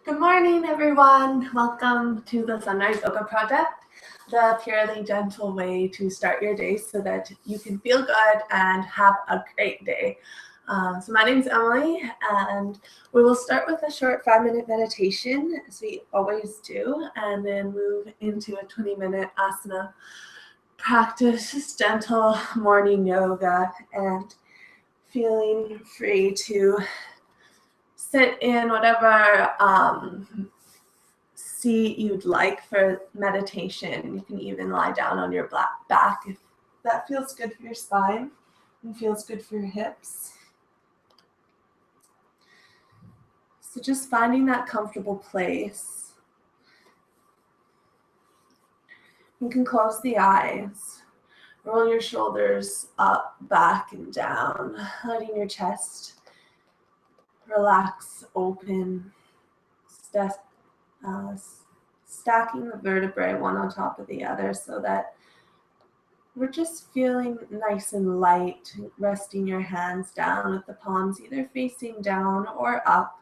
Good morning, everyone. Welcome to the Sunrise Yoga Project, the purely gentle way to start your day so that you can feel good and have a great day. So my name is Emily, and we will start with a short 5-minute meditation, as we always do, and then move into a 20-minute asana practice, just gentle morning yoga, and feeling free to sit in whatever seat you'd like for meditation. You can even lie down on your back if that feels good for your spine and feels good for your hips. So just finding that comfortable place. You can close the eyes, roll your shoulders up, back, and down, letting your chest relax, open, stacking the vertebrae one on top of the other so that we're just feeling nice and light, resting your hands down with the palms either facing down or up.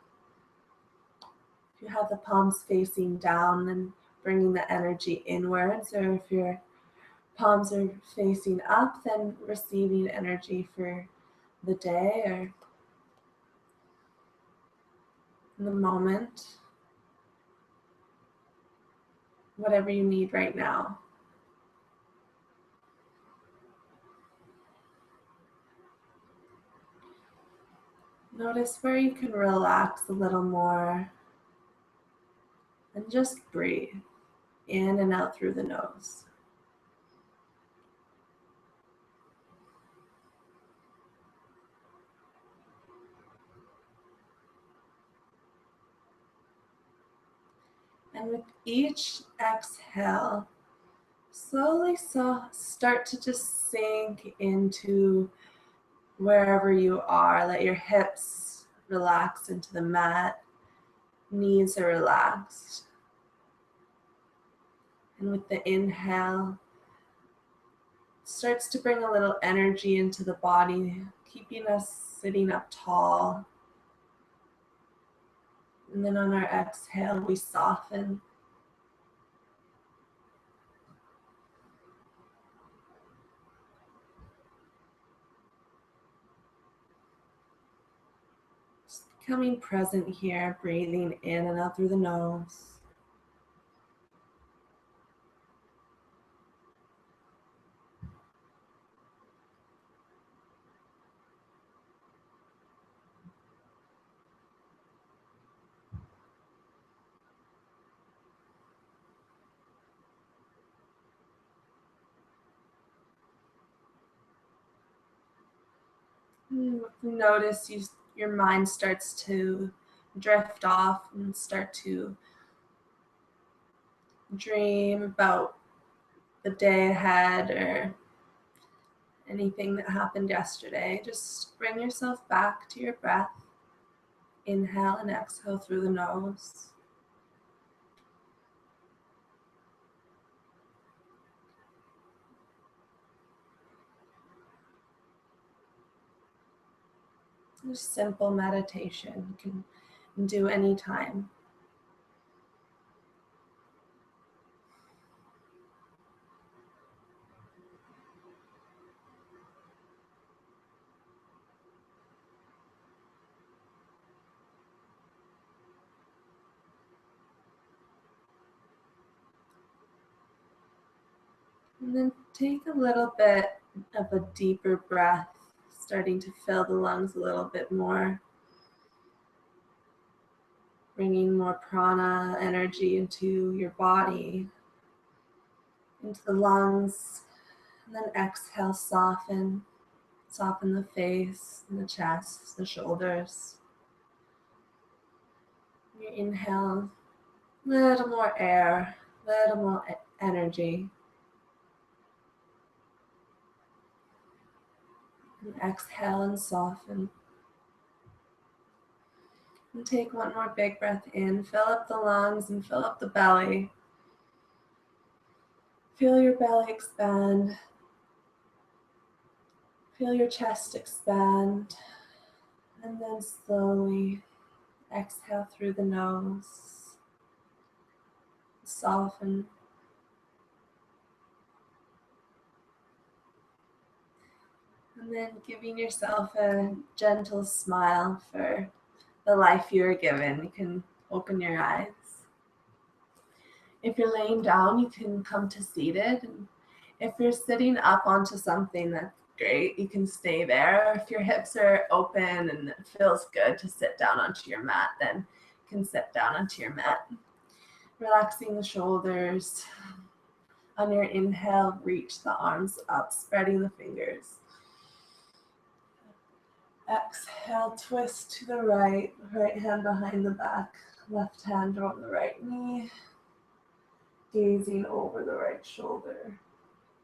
If you have the palms facing down, then bringing the energy inwards, or if your palms are facing up, then receiving energy for the day or the moment, whatever you need right now. Notice where you can relax a little more and just breathe in and out through the nose. And with each exhale, slowly start to just sink into wherever you are. Let your hips relax into the mat. Knees are relaxed. And with the inhale, starts to bring a little energy into the body, keeping us sitting up tall. And then on our exhale, we soften. Just becoming present here, breathing in and out through the nose. Notice your mind starts to drift off and start to dream about the day ahead or anything that happened yesterday. Just bring yourself back to your breath. Inhale and exhale through the nose. Just simple meditation you can do anytime. And then take a little bit of a deeper breath, starting to fill the lungs a little bit more. Bringing more prana energy into your body, into the lungs. And then exhale, soften. Soften the face and the chest, the shoulders. You inhale, a little more air, a little more energy. And exhale and soften. And take one more big breath in. Fill up the lungs and fill up the belly. Feel your belly expand. Feel your chest expand. And then slowly Exhale through the nose. Soften. And then giving yourself a gentle smile for the life you were given. You can open your eyes. If you're laying down, you can come to seated. And if you're sitting up onto something, that's great. You can stay there. If your hips are open and it feels good to sit down onto your mat, then you can sit down onto your mat. Relaxing the shoulders. On your inhale, reach the arms up, spreading the fingers. Exhale, twist to the right hand behind the back, left hand on the right knee, gazing over the right shoulder.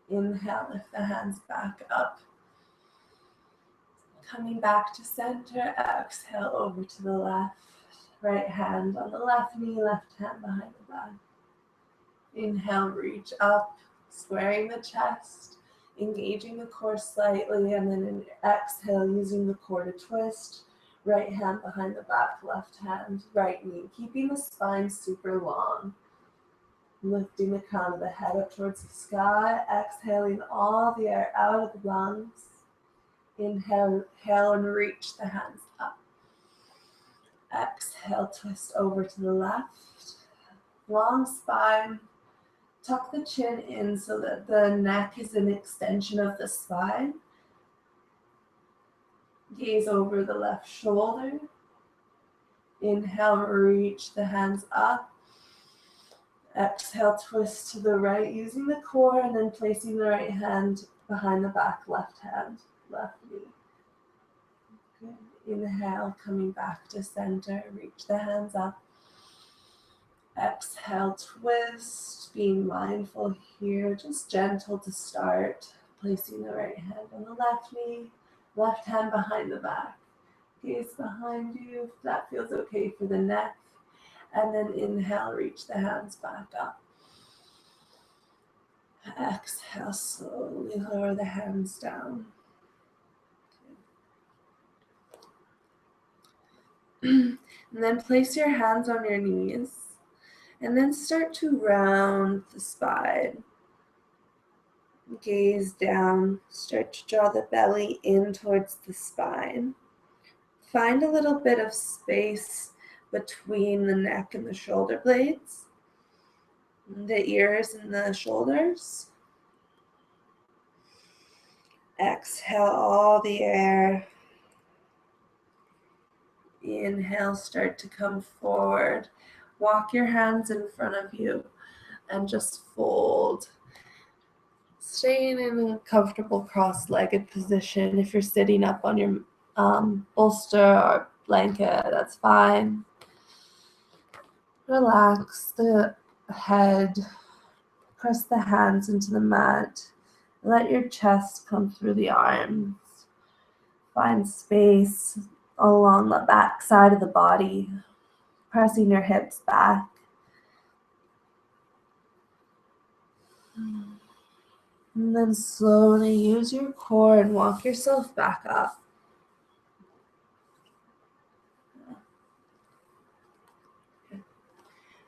Inhale, lift the hands back up. Coming back to center, exhale over to the left, right hand on the left knee, left hand behind the back. Inhale, reach up, squaring the chest, engaging the core slightly, and then exhale, using the core to twist. Right hand behind the back, left hand, right knee, keeping the spine super long. Lifting the crown of the head up towards the sky, exhaling all the air out of the lungs. Inhale and reach the hands up. Exhale, twist over to the left. Long spine. Tuck the chin in so that the neck is an extension of the spine. Gaze over the left shoulder. Inhale, reach the hands up. Exhale, twist to the right using the core and then placing the right hand behind the back, left hand, left knee. Good. Inhale, coming back to center, reach the hands up. Exhale, twist, being mindful here, just gentle to start. Placing the right hand on the left knee, left hand behind the back. Gaze behind you, if that feels okay for the neck. And then inhale, reach the hands back up. Exhale, slowly lower the hands down. And then place your hands on your knees. And then start to round the spine. Gaze down, start to draw the belly in towards the spine. Find a little bit of space between the neck and the shoulder blades, the ears and the shoulders. Exhale all the air. Inhale, start to come forward. Walk your hands in front of you and just fold. Staying in a comfortable cross-legged position. If you're sitting up on your bolster or blanket, that's fine. Relax the head. Press the hands into the mat. Let your chest come through the arms. Find space along the back side of the body. Pressing your hips back. And then slowly use your core and walk yourself back up.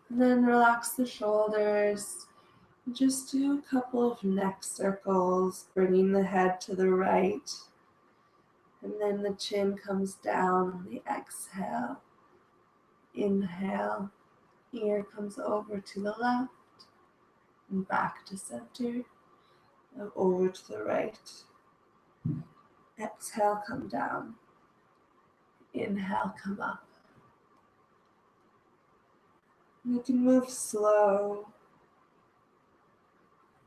And then relax the shoulders. Just do a couple of neck circles, bringing the head to the right. And then the chin comes down on the exhale. Inhale, ear comes over to the left and back to center. And over to the right. Exhale, come down. Inhale, come up. You can move slow.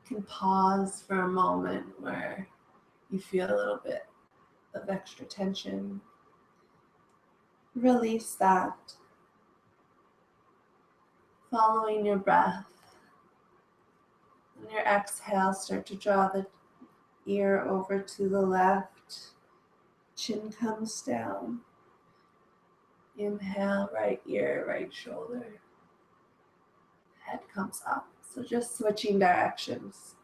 You can pause for a moment where you feel a little bit of extra tension. Release that. Following your breath. On your exhale, start to draw the ear over to the left. Chin comes down. Inhale, right ear, right shoulder. Head comes up. So just switching directions.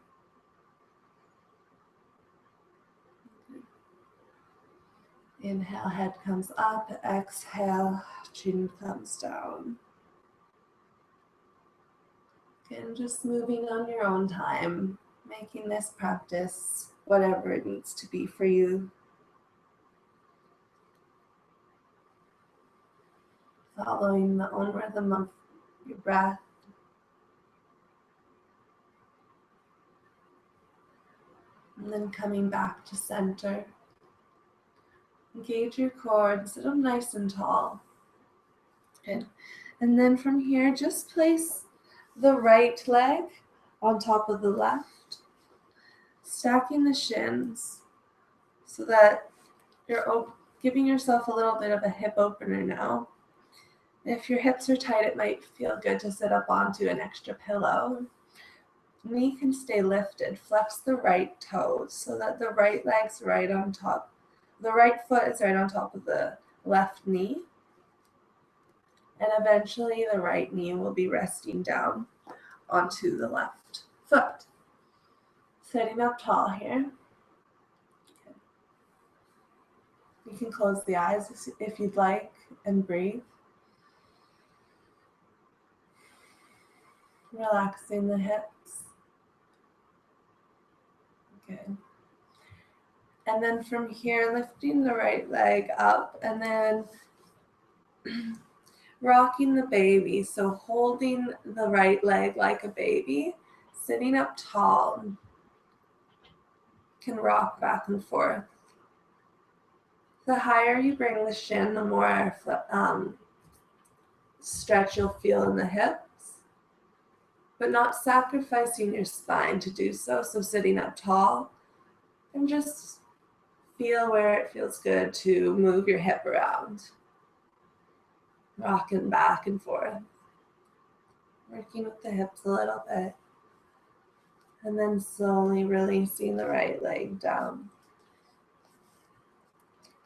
Inhale, head comes up. Exhale, chin comes down. And just moving on your own time, making this practice whatever it needs to be for you. Following the own rhythm of your breath. And then coming back to center. Engage your core and sit up nice and tall. Good. And then from here, just place the right leg on top of the left, stacking the shins so that you're giving yourself a little bit of a hip opener now. If your hips are tight, it might feel good to sit up onto an extra pillow. Knee can stay lifted. Flex the right toes so that the right leg's right on top. The right foot is right on top of the left knee. And eventually the right knee will be resting down onto the left foot. Sitting up tall here. Okay. You can close the eyes if you'd like and breathe. Relaxing the hips. Good. And then from here, lifting the right leg up and then rocking the baby. So holding the right leg like a baby, sitting up tall, can rock back and forth. The higher you bring the shin, the more stretch you'll feel in the hips, but not sacrificing your spine to do so. So sitting up tall and just feel where it feels good to move your hip around. Rocking back and forth. Working with the hips a little bit. And then slowly releasing the right leg down.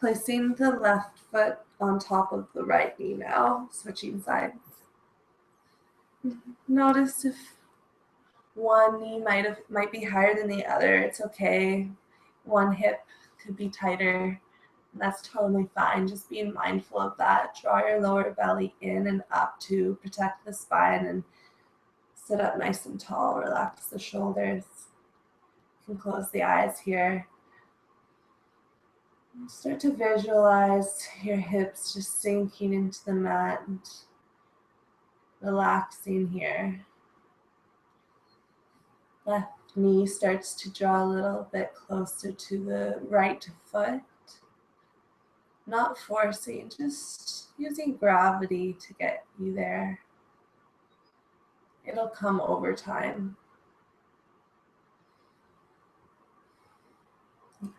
Placing the left foot on top of the right knee now, switching sides. Notice if one knee might be higher than the other. It's okay. One hip could be tighter. That's totally fine. Just being mindful of that. Draw your lower belly in and up to protect the spine and sit up nice and tall. Relax the shoulders. You can close the eyes here. Start to visualize your hips just sinking into the mat and relaxing here. Left knee starts to draw a little bit closer to the right foot. Not forcing, just using gravity to get you there. It'll come over time.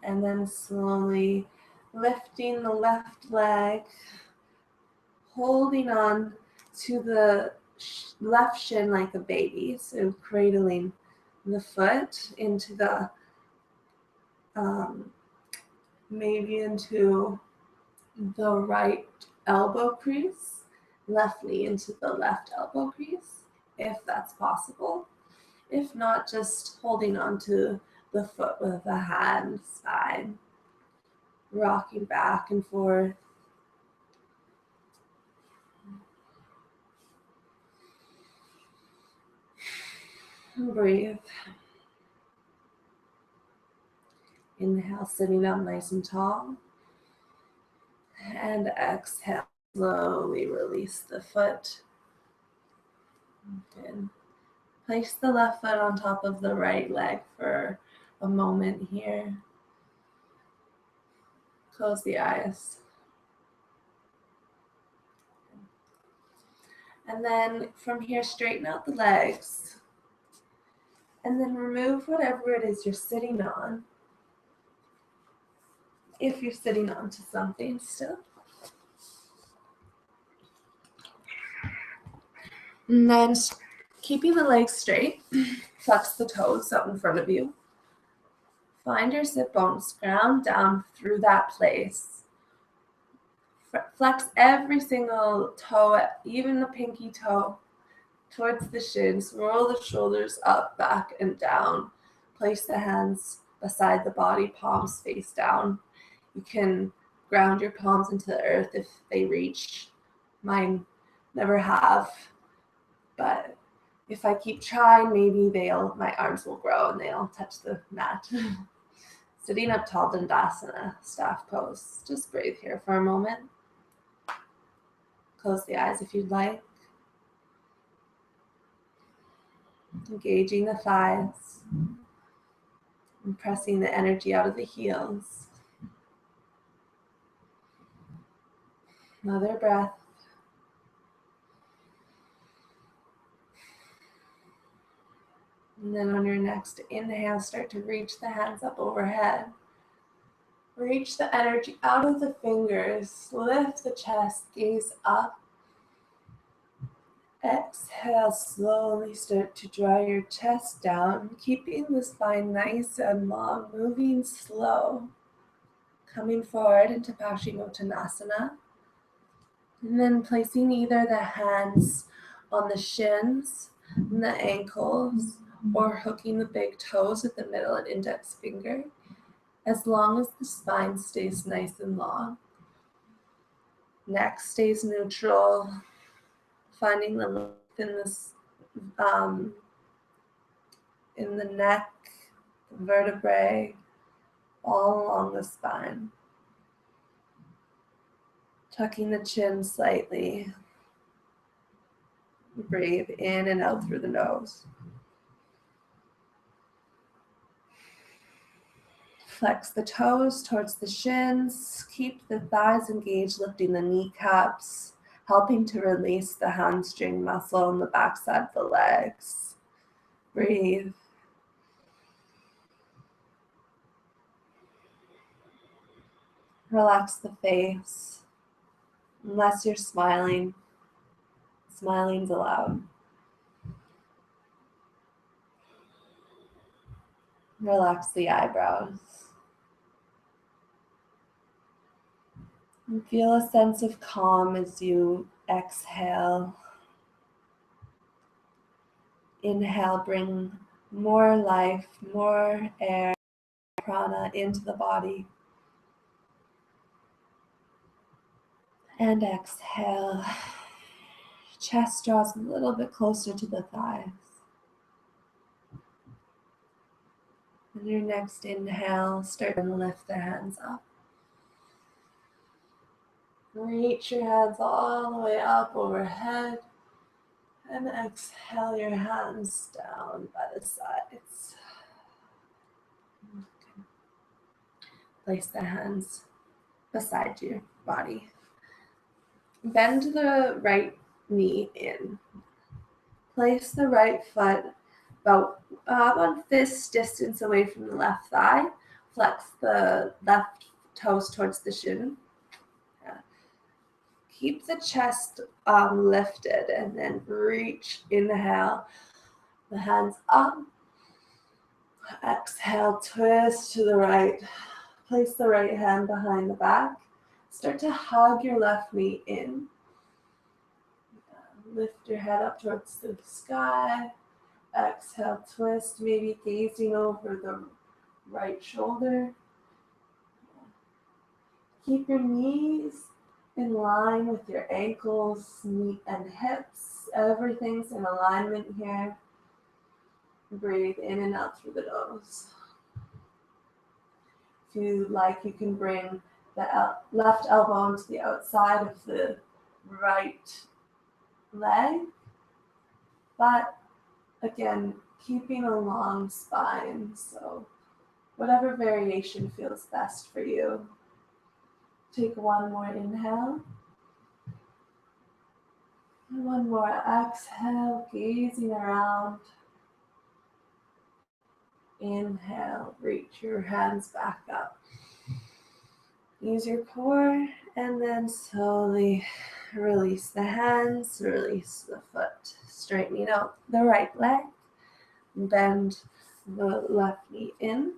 And then slowly lifting the left leg, holding on to the left shin like a baby. So cradling the foot into the, maybe into the right elbow crease, left knee into the left elbow crease, if that's possible. If not, just holding onto the foot with a hand side, rocking back and forth. And breathe. Inhale, sitting up nice and tall. And exhale, slowly release the foot. Good. Place the left foot on top of the right leg for a moment here. Close the eyes. And then from here, straighten out the legs. And then remove whatever it is you're sitting on. If you're sitting onto something still. And then keeping the legs straight, flex the toes out in front of you. Find your sit bones, ground down through that place. Flex every single toe, even the pinky toe, towards the shins. Roll the shoulders up, back, and down. Place the hands beside the body, palms face down. You can ground your palms into the earth if they reach. Mine never have, but if I keep trying, maybe my arms will grow and they'll touch the mat. Sitting up tall, Dandasana, staff pose. Just breathe here for a moment. Close the eyes if you'd like. Engaging the thighs and pressing the energy out of the heels. Another breath. And then on your next inhale, start to reach the hands up overhead. Reach the energy out of the fingers. Lift the chest, gaze up. Exhale, slowly start to draw your chest down, keeping the spine nice and long, moving slow. Coming forward into Paschimottanasana. And then placing either the hands on the shins and the ankles, or hooking the big toes with the middle and index finger, as long as the spine stays nice and long. Neck stays neutral, finding the length in the neck, the vertebrae, all along the spine. Tucking the chin slightly. Breathe in and out through the nose. Flex the toes towards the shins. Keep the thighs engaged, lifting the kneecaps, helping to release the hamstring muscle on the backside of the legs. Breathe. Relax the face. Unless you're smiling, smiling's allowed. Relax the eyebrows. And feel a sense of calm as you exhale. Inhale, bring more life, more air, prana into the body. And exhale. Chest draws a little bit closer to the thighs. And your next inhale, start to lift the hands up. Reach your hands all the way up overhead. And exhale your hands down by the sides. Okay. Place the hands beside your body. Bend the right knee in. Place the right foot about 1 fist distance away from the left thigh. Flex the left toes towards the shin. Keep the chest lifted and then reach. Inhale, the hands up. Exhale, twist to the right. Place the right hand behind the back. Start to hug your left knee in. Lift your head up towards the sky. Exhale, twist, maybe gazing over the right shoulder. Keep your knees in line with your ankles, knee and hips. Everything's in alignment here. Breathe in and out through the nose. If you like, you can bring the left elbow to the outside of the right leg. But again, keeping a long spine. So whatever variation feels best for you. Take one more inhale. And one more exhale, gazing around. Inhale, reach your hands back up. Use your core and then slowly release the hands, release the foot. Straightening out the right leg. Bend the left knee in.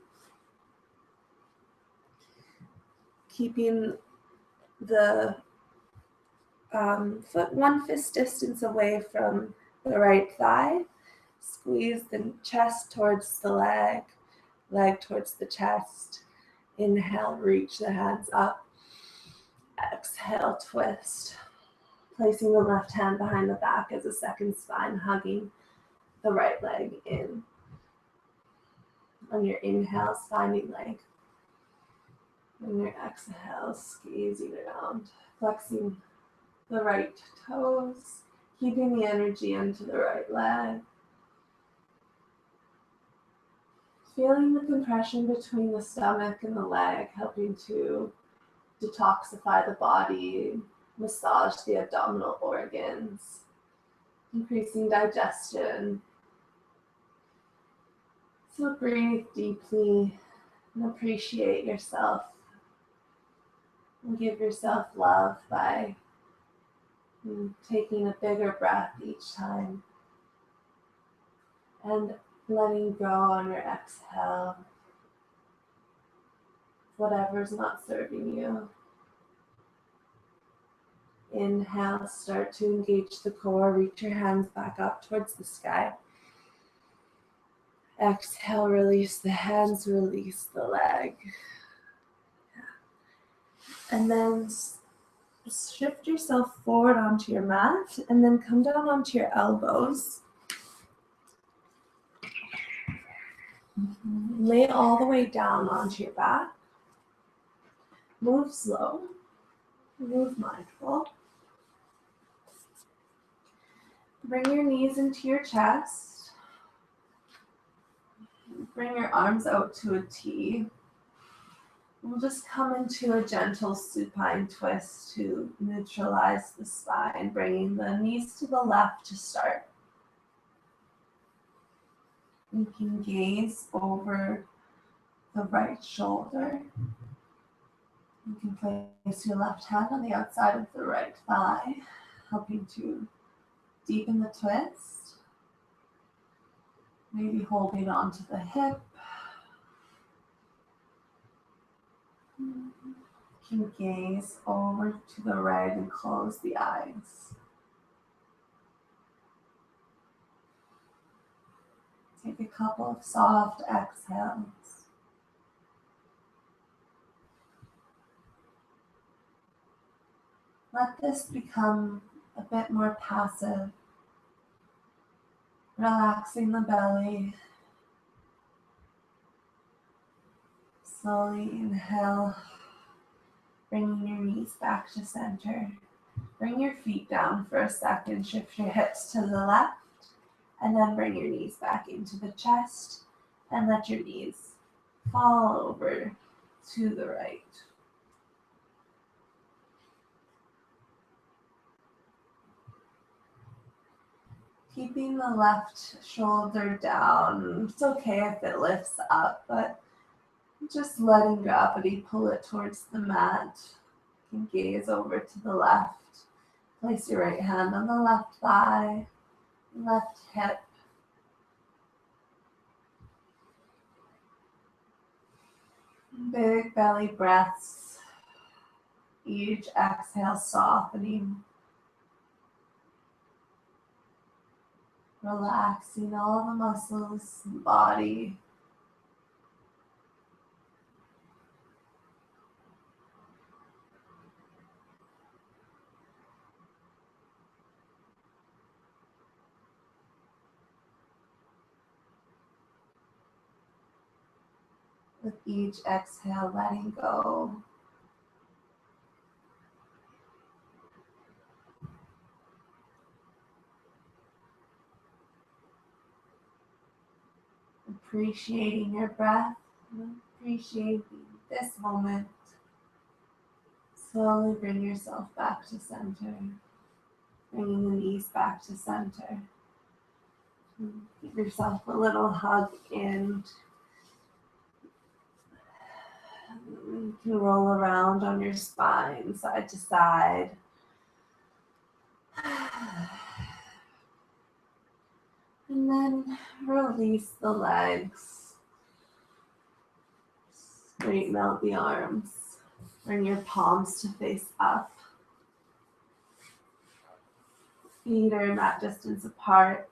Keeping the foot 1 fist distance away from the right thigh. Squeeze the chest towards the leg towards the chest. Inhale, reach the hands up. Exhale, twist. Placing the left hand behind the back as a second spine, hugging the right leg in. On your inhale, finding leg. On your exhale, squeezing around, flexing the right toes, keeping the energy into the right leg. Feeling the compression between the stomach and the leg, helping to detoxify the body, massage the abdominal organs, increasing digestion. So breathe deeply and appreciate yourself. And give yourself love by taking a bigger breath each time. And letting go on your exhale. Whatever's not serving you. Inhale, start to engage the core. Reach your hands back up towards the sky. Exhale, release the hands, release the leg. And then shift yourself forward onto your mat and then come down onto your elbows. Lay all the way down onto your back. Move slow. Move mindful. Bring your knees into your chest. Bring your arms out to a T. We'll just come into a gentle supine twist to neutralize the spine, bringing the knees to the left to start. You can gaze over the right shoulder. You can place your left hand on the outside of the right thigh, helping to deepen the twist. Maybe holding onto the hip. You can gaze over to the right and close the eyes. Take a couple of soft exhales. Let this become a bit more passive, relaxing the belly. Slowly inhale, bringing your knees back to center. Bring your feet down for a second, shift your hips to the left, and then bring your knees back into the chest and let your knees fall over to the right. Keeping the left shoulder down. It's okay if it lifts up, but just letting gravity pull it towards the mat. You can gaze over to the left. Place your right hand on the left thigh, left hip. Big belly breaths. Each exhale softening. Relaxing all the muscles in the body. With each exhale, letting go. Appreciating your breath, appreciating this moment. Slowly bring yourself back to center. Bringing the knees back to center. Give yourself a little hug and you can roll around on your spine, side to side. And then release the legs. Straighten out the arms. Bring your palms to face up. Feet are mat distance apart.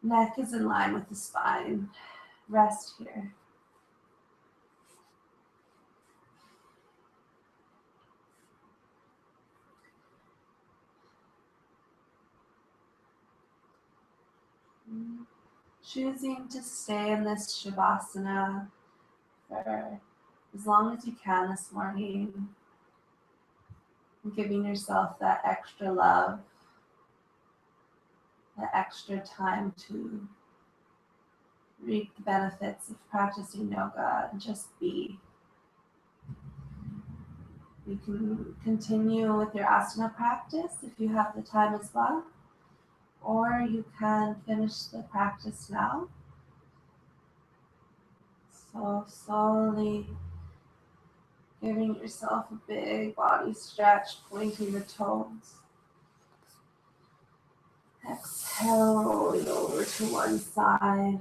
Neck is in line with the spine. Rest here. choosing to stay in this Shavasana for as long as you can this morning, and giving yourself that extra love, that extra time to reap the benefits of practicing yoga and just be. You can continue with your asana practice if you have the time as well, or you can finish the practice now. So slowly giving yourself a big body stretch, pointing the toes. Exhale, rolling over to one side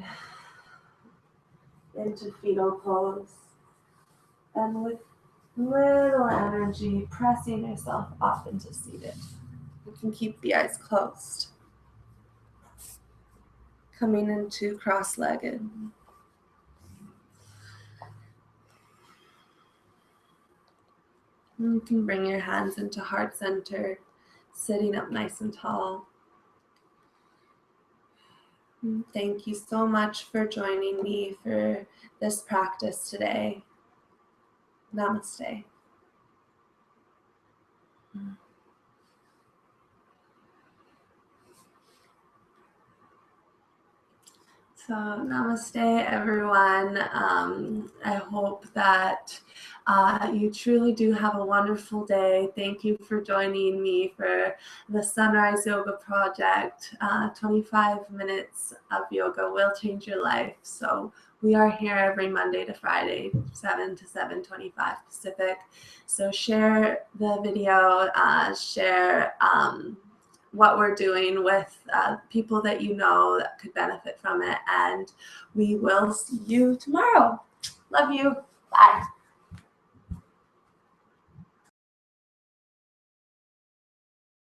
into fetal pose. And with little energy, pressing yourself up into seated. You can keep the eyes closed. Coming into cross-legged. You can bring your hands into heart center, sitting up nice and tall. Thank you so much for joining me for this practice today. Namaste. So namaste, everyone. I hope that you truly do have a wonderful day. Thank you for joining me for the Sunrise Yoga Project. 25 minutes of yoga will change your life. So we are here every Monday to Friday, 7 to 7:25 Pacific. So share the video, share what we're doing with people that you know that could benefit from it. And we will see you tomorrow. Love you. Bye.